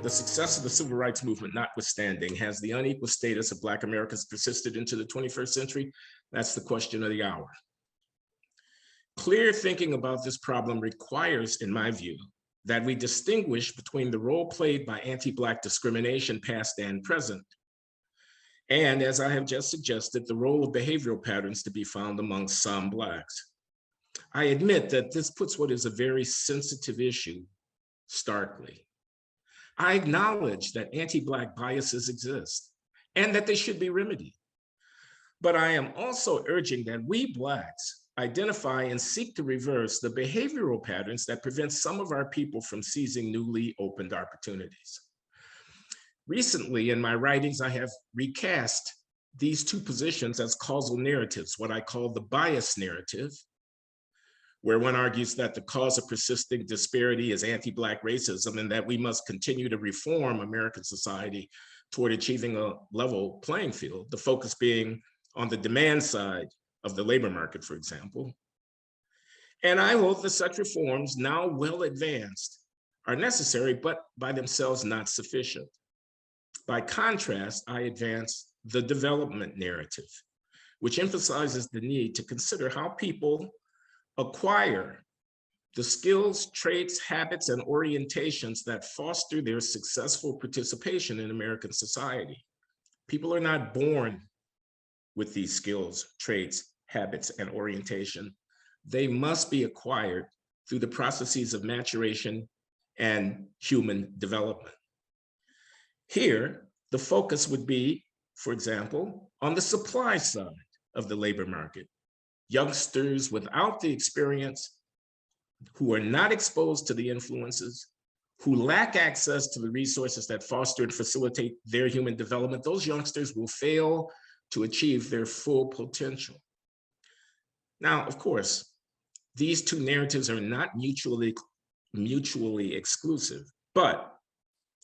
The success of the civil rights movement notwithstanding, has the unequal status of Black Americans persisted into the 21st century? That's the question of the hour. Clear thinking about this problem requires, in my view, that we distinguish between the role played by anti-Black discrimination, past and present, and, as I have just suggested, the role of behavioral patterns to be found among some Blacks. I admit that this puts what is a very sensitive issue starkly. I acknowledge that anti-Black biases exist and that they should be remedied. But I am also urging that we Blacks identify and seek to reverse the behavioral patterns that prevent some of our people from seizing newly opened opportunities. Recently, in my writings, I have recast these two positions as causal narratives, what I call the bias narrative, where one argues that the cause of persisting disparity is anti-Black racism and that we must continue to reform American society toward achieving a level playing field, the focus being on the demand side of the labor market, for example. And I hope that such reforms, now well advanced, are necessary, but by themselves not sufficient. By contrast, I advance the development narrative, which emphasizes the need to consider how people acquire the skills, traits, habits, and orientations that foster their successful participation in American society. People are not born with these skills, traits, habits, and orientation. They must be acquired through the processes of maturation and human development. Here, the focus would be, for example, on the supply side of the labor market. Youngsters without the experience, who are not exposed to the influences, who lack access to the resources that foster and facilitate their human development, those youngsters will fail to achieve their full potential. Now, of course, these two narratives are not mutually exclusive, but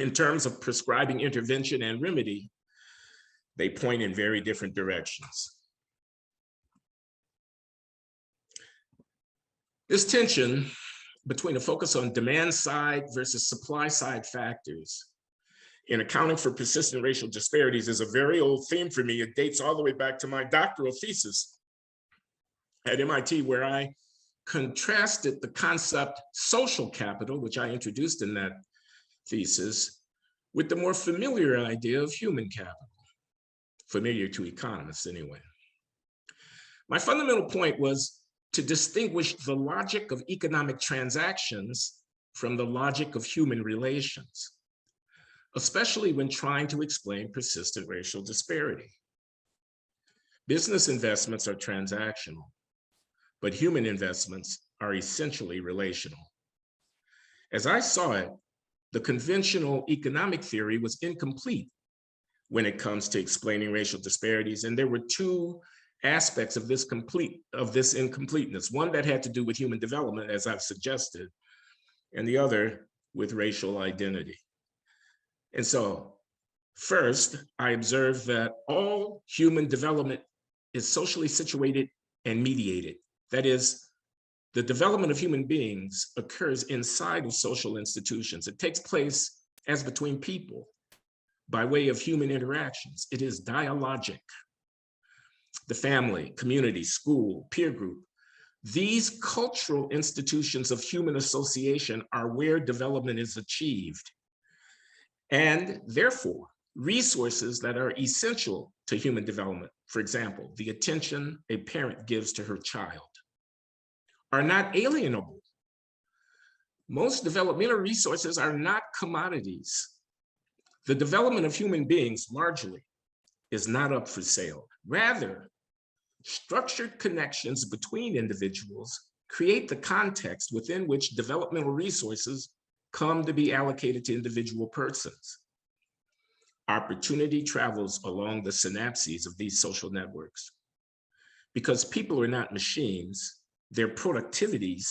in terms of prescribing intervention and remedy, they point in very different directions. This tension between a focus on demand side versus supply side factors in accounting for persistent racial disparities is a very old theme for me. It dates all the way back to my doctoral thesis at MIT, where I contrasted the concept social capital, which I introduced in that thesis, with the more familiar idea of human capital, familiar to economists anyway. My fundamental point was to distinguish the logic of economic transactions from the logic of human relations, especially when trying to explain persistent racial disparity. Business investments are transactional, but human investments are essentially relational. As I saw it, the conventional economic theory was incomplete when it comes to explaining racial disparities, and there were two aspects of this incompleteness. One that had to do with human development, as I've suggested, and the other with racial identity. And so, first, I observed that all human development is socially situated and mediated. That is, the development of human beings occurs inside of social institutions. It takes place as between people by way of human interactions. It is dialogic. The family, community, school, peer group, these cultural institutions of human association are where development is achieved. And therefore, resources that are essential to human development, for example, the attention a parent gives to her child, are not alienable. Most developmental resources are not commodities. The development of human beings, largely, is not up for sale. Rather, structured connections between individuals create the context within which developmental resources come to be allocated to individual persons. Opportunity travels along the synapses of these social networks. Because people are not machines, their productivities,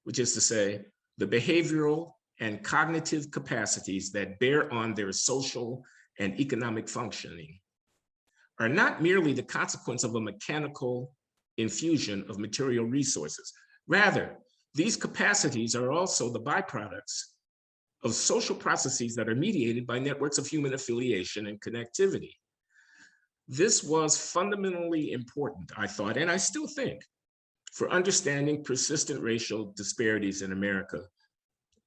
which is to say, the behavioral and cognitive capacities that bear on their social and economic functioning, are not merely the consequence of a mechanical infusion of material resources. Rather, these capacities are also the byproducts of social processes that are mediated by networks of human affiliation and connectivity. This was fundamentally important, I thought, and I still think, for understanding persistent racial disparities in America.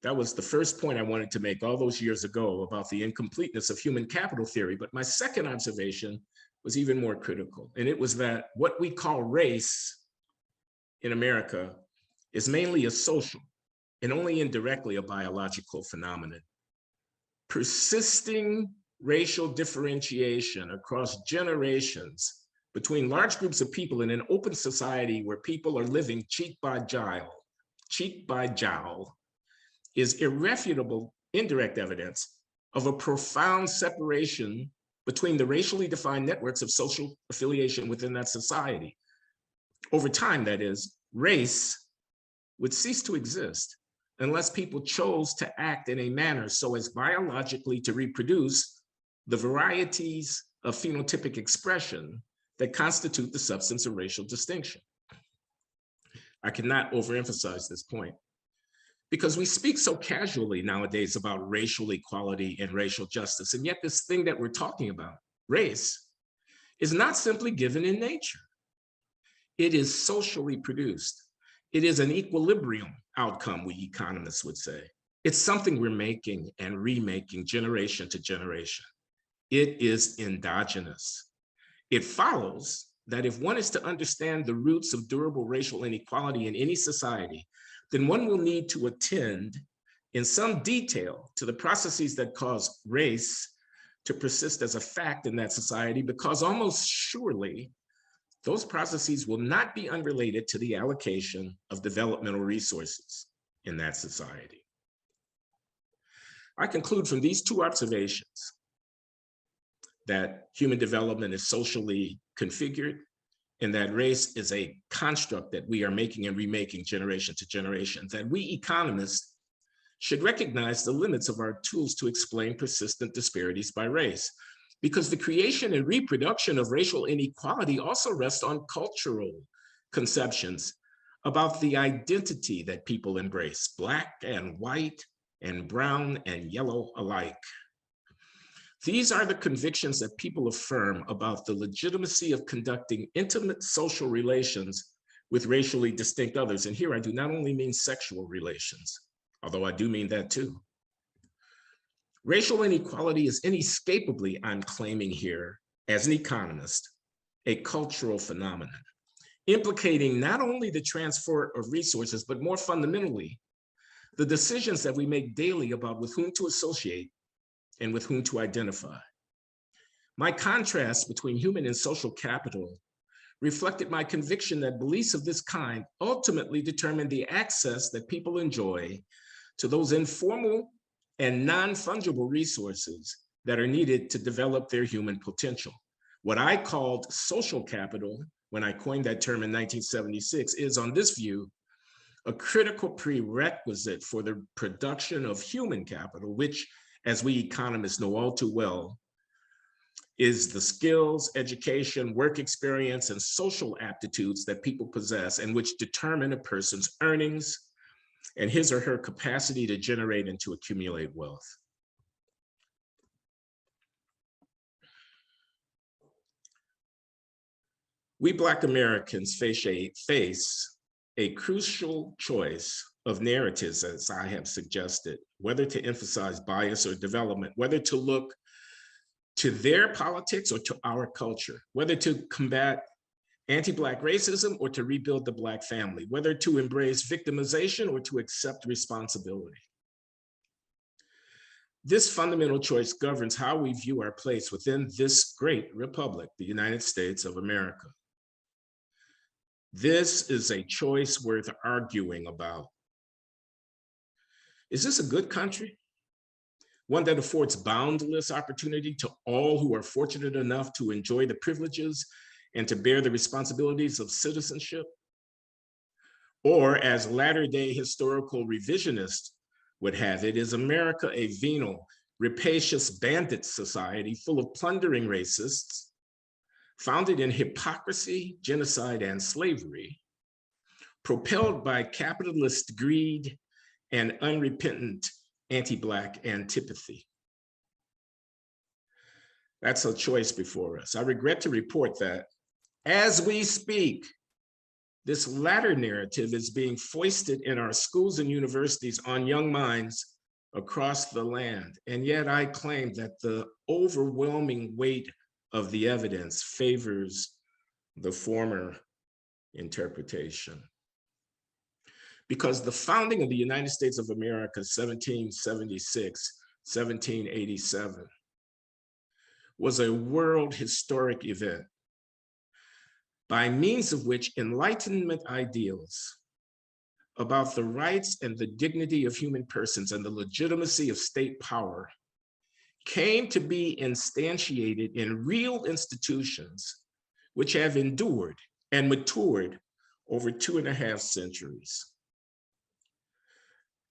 That was the first point I wanted to make all those years ago about the incompleteness of human capital theory. But my second observation was even more critical, and it was that what we call race in America is mainly a social and only indirectly a biological phenomenon. Persisting racial differentiation across generations between large groups of people in an open society where people are living cheek by jowl, is irrefutable indirect evidence of a profound separation between the racially defined networks of social affiliation within that society. Over time, that is, race would cease to exist unless people chose to act in a manner so as biologically to reproduce the varieties of phenotypic expression that constitute the substance of racial distinction. I cannot overemphasize this point because we speak so casually nowadays about racial equality and racial justice, and yet this thing that we're talking about, race, is not simply given in nature. It is socially produced. It is an equilibrium outcome, we economists would say. It's something we're making and remaking generation to generation. It is endogenous. It follows that if one is to understand the roots of durable racial inequality in any society, then one will need to attend in some detail to the processes that cause race to persist as a fact in that society, because almost surely those processes will not be unrelated to the allocation of developmental resources in that society. I conclude from these two observations that human development is socially configured and that race is a construct that we are making and remaking generation to generation, that we economists should recognize the limits of our tools to explain persistent disparities by race, because the creation and reproduction of racial inequality also rests on cultural conceptions about the identity that people embrace, Black and white and brown and yellow alike. These are the convictions that people affirm about the legitimacy of conducting intimate social relations with racially distinct others. And here I do not only mean sexual relations, although I do mean that too. Racial inequality is inescapably, I'm claiming here, as an economist, a cultural phenomenon, implicating not only the transfer of resources, but more fundamentally, the decisions that we make daily about with whom to associate and with whom to identify. My contrast between human and social capital reflected my conviction that beliefs of this kind ultimately determine the access that people enjoy to those informal and non-fungible resources that are needed to develop their human potential. What I called social capital, when I coined that term in 1976, is, on this view, a critical prerequisite for the production of human capital, which, as we economists know all too well, is the skills, education, work experience, and social aptitudes that people possess and which determine a person's earnings and his or her capacity to generate and to accumulate wealth. We Black Americans face a crucial choice of narratives, as I have suggested, whether to emphasize bias or development, whether to look to their politics or to our culture, whether to combat anti-Black racism or to rebuild the Black family, whether to embrace victimization or to accept responsibility. This fundamental choice governs how we view our place within this great republic, the United States of America. This is a choice worth arguing about. Is this a good country? One that affords boundless opportunity to all who are fortunate enough to enjoy the privileges and to bear the responsibilities of citizenship? Or, as latter-day historical revisionists would have it, is America a venal, rapacious bandit society full of plundering racists, founded in hypocrisy, genocide, and slavery, propelled by capitalist greed and unrepentant anti-Black antipathy. That's a choice before us. I regret to report that as we speak, this latter narrative is being foisted in our schools and universities on young minds across the land. And yet I claim that the overwhelming weight of the evidence favors the former interpretation. Because the founding of the United States of America, 1776, 1787, was a world historic event by means of which Enlightenment ideals about the rights and the dignity of human persons and the legitimacy of state power came to be instantiated in real institutions which have endured and matured over 2.5 centuries.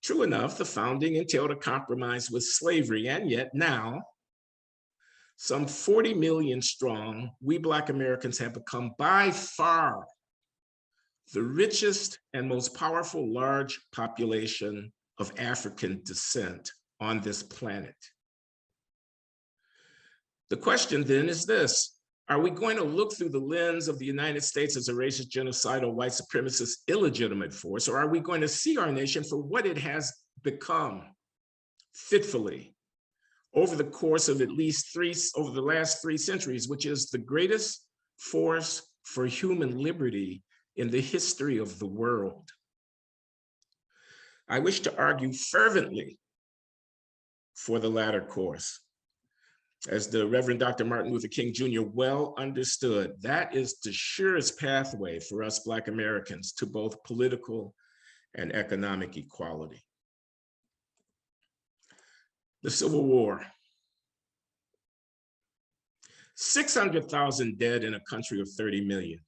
True enough, the founding entailed a compromise with slavery, and yet now, some 40 million strong, we Black Americans have become by far the richest and most powerful large population of African descent on this planet. The question then is this: are we going to look through the lens of the United States as a racist, genocidal, white supremacist, illegitimate force, or are we going to see our nation for what it has become fitfully over the course of over the last 3 centuries, which is the greatest force for human liberty in the history of the world? I wish to argue fervently for the latter course. As the Reverend Dr. Martin Luther King Jr. well understood, that is the surest pathway for us Black Americans to both political and economic equality. The Civil War. 600,000 dead in a country of 30 million.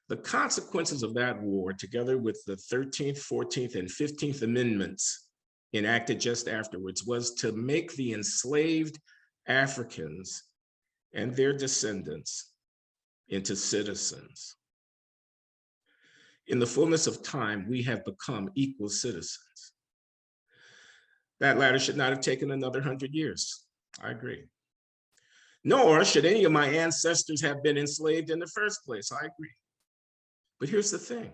The consequences of that war, together with the 13th, 14th, and 15th Amendments enacted just afterwards, was to make the enslaved Africans and their descendants into citizens. In the fullness of time, we have become equal citizens. That latter should not have taken another 100 years. I agree. Nor should any of my ancestors have been enslaved in the first place. I agree. But here's the thing.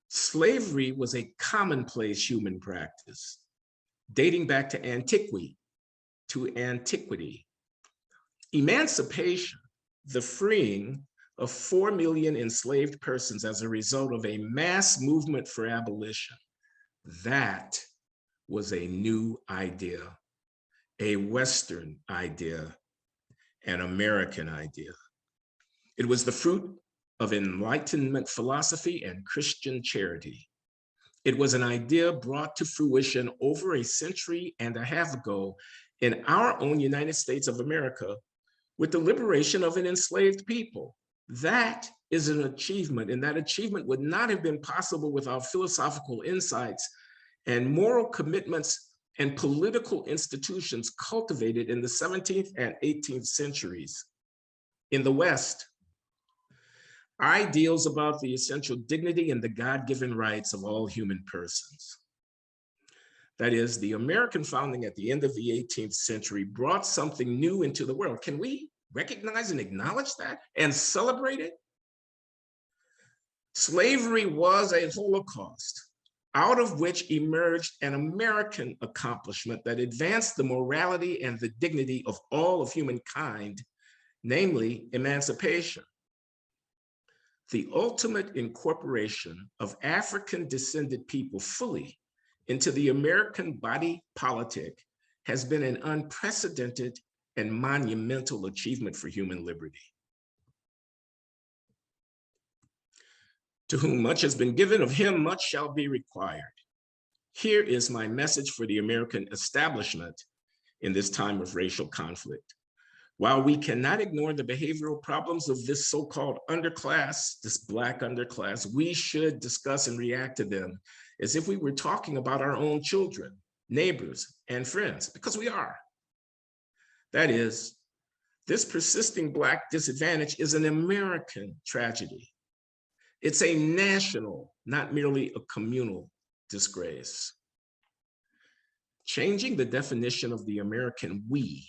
Slavery was a commonplace human practice dating back to antiquity. Emancipation, the freeing of 4 million enslaved persons as a result of a mass movement for abolition, that was a new idea, a Western idea, an American idea. It was the fruit of Enlightenment philosophy and Christian charity. It was an idea brought to fruition over a century and a half ago in our own United States of America with the liberation of an enslaved people. That is an achievement, and that achievement would not have been possible without philosophical insights and moral commitments and political institutions cultivated in the 17th and 18th centuries. In the West, ideals about the essential dignity and the God-given rights of all human persons. That is, the American founding at the end of the 18th century brought something new into the world. Can we recognize and acknowledge that and celebrate it? Slavery was a Holocaust, out of which emerged an American accomplishment that advanced the morality and the dignity of all of humankind, namely emancipation. The ultimate incorporation of African-descended people fully into the American body politic has been an unprecedented and monumental achievement for human liberty. To whom much has been given, of him much shall be required. Here is my message for the American establishment in this time of racial conflict. While we cannot ignore the behavioral problems of this so-called underclass, this Black underclass, we should discuss and react to them as if we were talking about our own children, neighbors, and friends, because we are. That is, this persisting Black disadvantage is an American tragedy. It's a national, not merely a communal disgrace. Changing the definition of the American we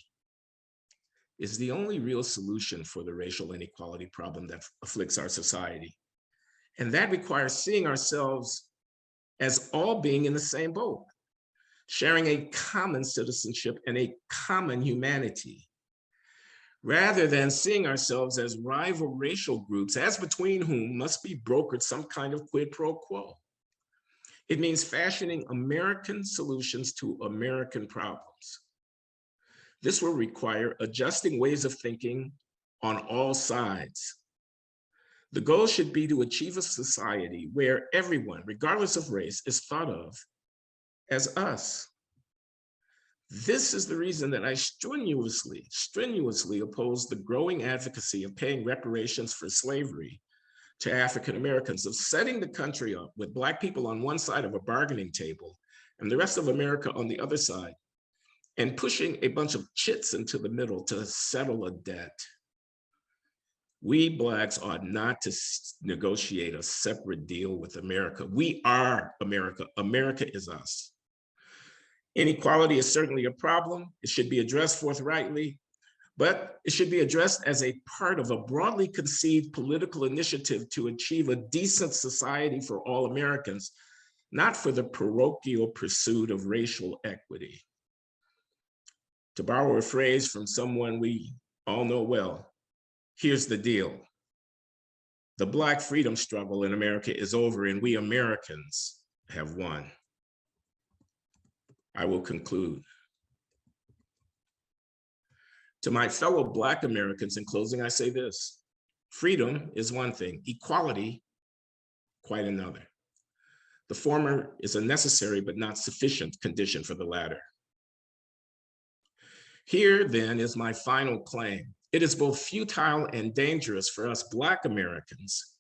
is the only real solution for the racial inequality problem that afflicts our society. And that requires seeing ourselves as all being in the same boat, sharing a common citizenship and a common humanity, rather than seeing ourselves as rival racial groups, as between whom must be brokered some kind of quid pro quo. It means fashioning American solutions to American problems. This will require adjusting ways of thinking on all sides. The goal should be to achieve a society where everyone, regardless of race, is thought of as us. This is the reason that I strenuously oppose the growing advocacy of paying reparations for slavery to African Americans, of setting the country up with Black people on one side of a bargaining table and the rest of America on the other side, and pushing a bunch of chits into the middle to settle a debt. We Blacks ought not to negotiate a separate deal with America. We are America. America is us. Inequality is certainly a problem. It should be addressed forthrightly, but it should be addressed as a part of a broadly conceived political initiative to achieve a decent society for all Americans, not for the parochial pursuit of racial equity. To borrow a phrase from someone we all know well, here's the deal. The Black freedom struggle in America is over, and we Americans have won. I will conclude. To my fellow Black Americans, in closing, I say this: freedom is one thing, equality, quite another. The former is a necessary but not sufficient condition for the latter. Here, then, is my final claim. It is both futile and dangerous for us Black Americans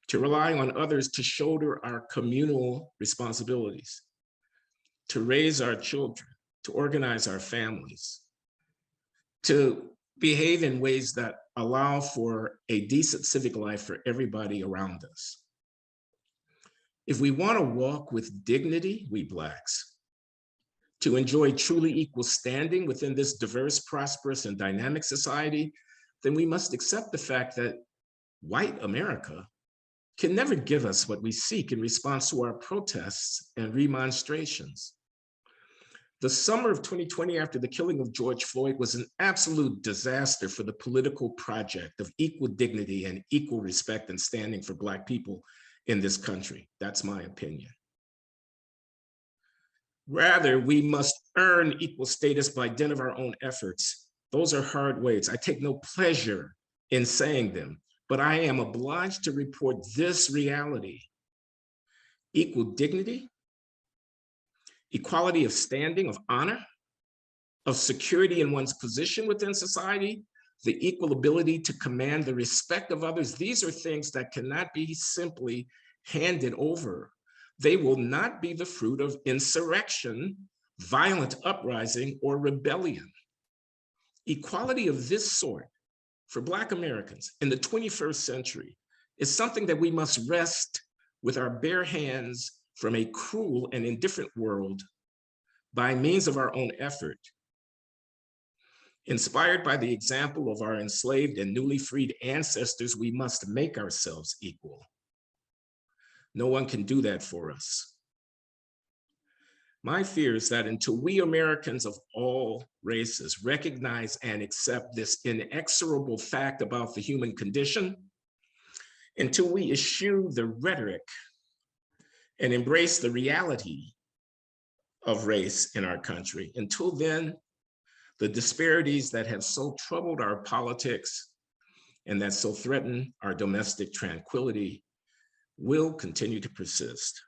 to rely on others to shoulder our communal responsibilities, to raise our children, to organize our families, to behave in ways that allow for a decent civic life for everybody around us. If we want to walk with dignity, we Blacks, to enjoy truly equal standing within this diverse, prosperous, and dynamic society, then we must accept the fact that white America can never give us what we seek in response to our protests and remonstrations. The summer of 2020, after the killing of George Floyd, was an absolute disaster for the political project of equal dignity and equal respect and standing for Black people in this country. That's my opinion. Rather, we must earn equal status by dint of our own efforts. Those are hard ways. I take no pleasure in saying them, but I am obliged to report this reality. Equal dignity, equality of standing, of honor, of security in one's position within society, the equal ability to command the respect of others. These are things that cannot be simply handed over. They will not be the fruit of insurrection, violent uprising, or rebellion. Equality of this sort for Black Americans in the 21st century is something that we must wrest with our bare hands from a cruel and indifferent world by means of our own effort. Inspired by the example of our enslaved and newly freed ancestors, we must make ourselves equal. No one can do that for us. My fear is that until we Americans of all races recognize and accept this inexorable fact about the human condition, until we eschew the rhetoric and embrace the reality of race in our country, until then, the disparities that have so troubled our politics and that so threaten our domestic tranquility will continue to persist.